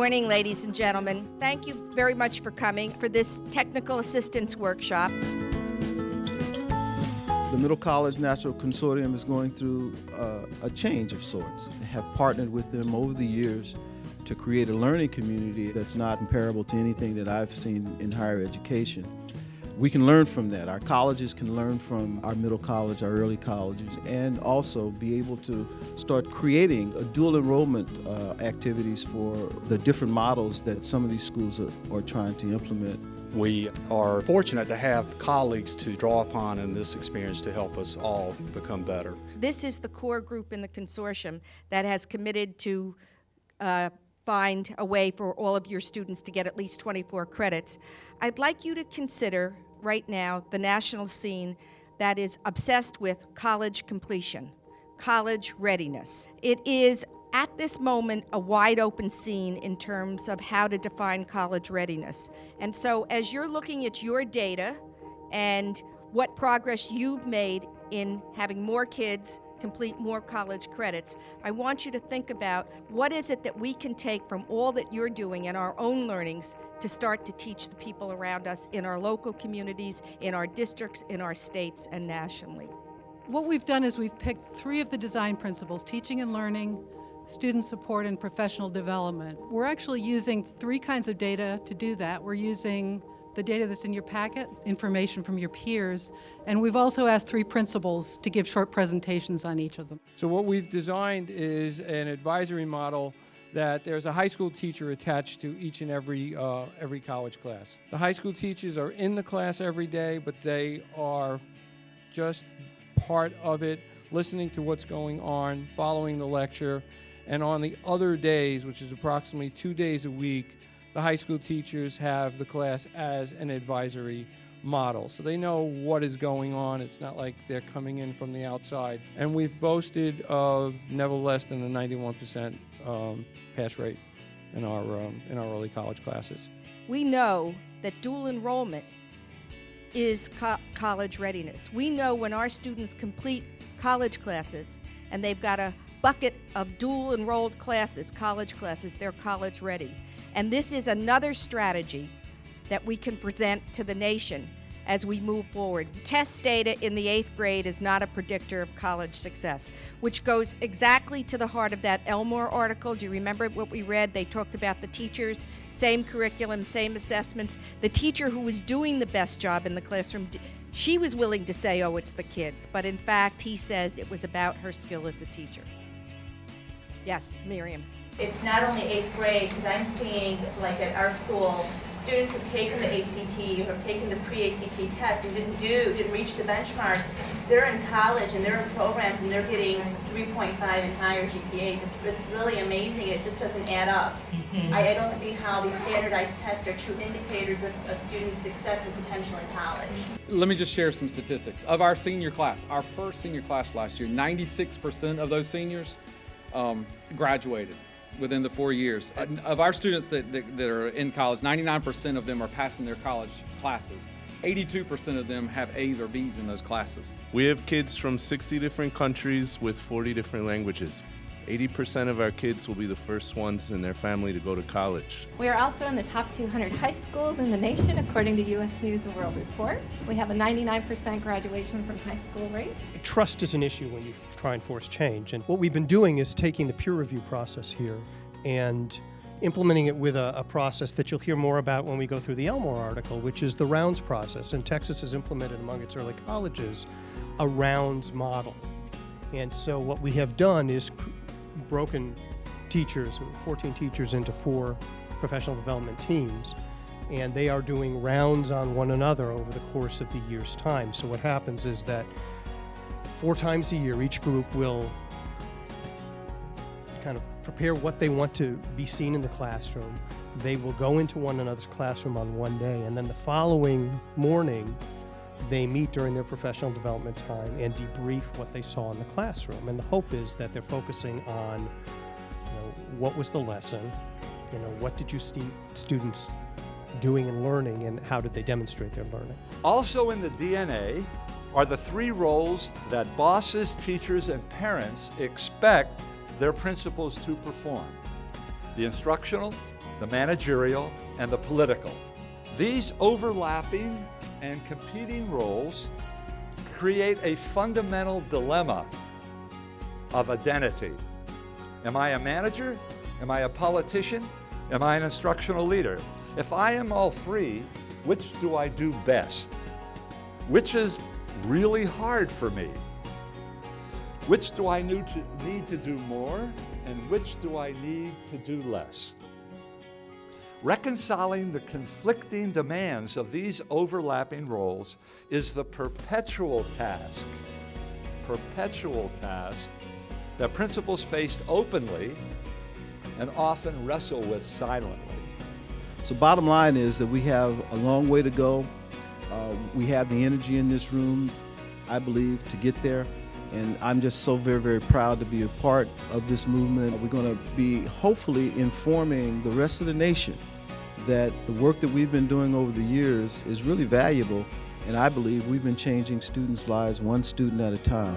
morning, ladies and gentlemen. Thank you very much for coming for this technical assistance workshop. The Middle College National Consortium is going through a change of sorts. I have partnered with them over the years to create a learning community that's not comparable to anything that I've seen in higher education. We can learn from that. Our colleges can learn from our middle college, our early colleges, and also be able to start creating a dual enrollment activities for the different models that some of these schools are trying to implement. We are fortunate to have colleagues to draw upon in this experience to help us all become better. This is the core group in the consortium that has committed to find a way for all of your students to get at least 24 credits. I'd like you to consider right now the national scene that is obsessed with college completion, college readiness. It is at this moment a wide open scene in terms of how to define college readiness. And so as you're looking at your data and what progress you've made in having more kids complete more college credits, I want you to think about what is it that we can take from all that you're doing and our own learnings to start to teach the people around us in our local communities, in our districts, in our states, and nationally. What we've done is we've picked 3 of the design principles: teaching and learning, student support, and professional development. We're actually using 3 kinds of data to do that. We're using the data that's in your packet, information from your peers, and we've also asked 3 principals to give short presentations on each of them. So what we've designed is an advisory model that there's a high school teacher attached to each and every college class. The high school teachers are in the class every day, but they are just part of it, listening to what's going on, following the lecture, and on the other days, which is approximately 2 days a week, the high school teachers have the class as an advisory model. So they know what is going on. It's not like they're coming in from the outside. And we've boasted of never less than a 91% pass rate in our early college classes. We know that dual enrollment is college readiness. We know when our students complete college classes and they've got a bucket of dual enrolled classes, college classes, they're college ready. And this is another strategy that we can present to the nation as we move forward. Test data in the 8th grade is not a predictor of college success, which goes exactly to the heart of that Elmore article. Do you remember what we read? They talked about the teachers, same curriculum, same assessments. The teacher who was doing the best job in the classroom, she was willing to say, oh, it's the kids. But in fact, he says it was about her skill as a teacher. Yes, Miriam. It's not only 8th grade, because I'm seeing, like at our school, students who've taken the ACT, who have taken the pre-ACT test and didn't reach the benchmark. They're in college and they're in programs and they're getting 3.5 and higher GPAs. It's really amazing. It just doesn't add up. I don't see how these standardized tests are true indicators of students' success and potential in college. Let me just share some statistics. Of our senior class, our first senior class last year, 96% of those seniors graduated within the 4 years. Of our students that are in college, 99% of them are passing their college classes. 82% of them have A's or B's in those classes. We have kids from 60 different countries with 40 different languages. 80% of our kids will be the first ones in their family to go to college. We are also in the top 200 high schools in the nation, according to U.S. News & World Report. We have a 99% graduation from high school rate. Trust is an issue when you try and force change. And what we've been doing is taking the peer review process here and implementing it with a process that you'll hear more about when we go through the Elmore article, which is the rounds process. And Texas has implemented among its early colleges a rounds model. And so what we have done is broken teachers, 14 teachers, into 4 professional development teams, and they are doing rounds on one another over the course of the year's time. So what happens is that 4 times a year, each group will kind of prepare what they want to be seen in the classroom. They will go into one another's classroom on one day, and then the following morning, they meet during their professional development time and debrief what they saw in the classroom. And the hope is that they're focusing on, what was the lesson, what did you see students doing and learning, and how did they demonstrate their learning. Also in the DNA are the 3 roles that bosses, teachers, and parents expect their principals to perform: the instructional, the managerial, and the political. These overlapping and competing roles create a fundamental dilemma of identity. Am I a manager? Am I a politician? Am I an instructional leader? If I am all three, which do I do best? Which is really hard for me? Which do I need to do more, and which do I need to do less? Reconciling the conflicting demands of these overlapping roles is the perpetual task that principals face openly and often wrestle with silently. So bottom line is that we have a long way to go. We have the energy in this room, I believe, to get there. And I'm just so very, very proud to be a part of this movement. We're going to be hopefully informing the rest of the nation that the work that we've been doing over the years is really valuable. And I believe we've been changing students' lives one student at a time.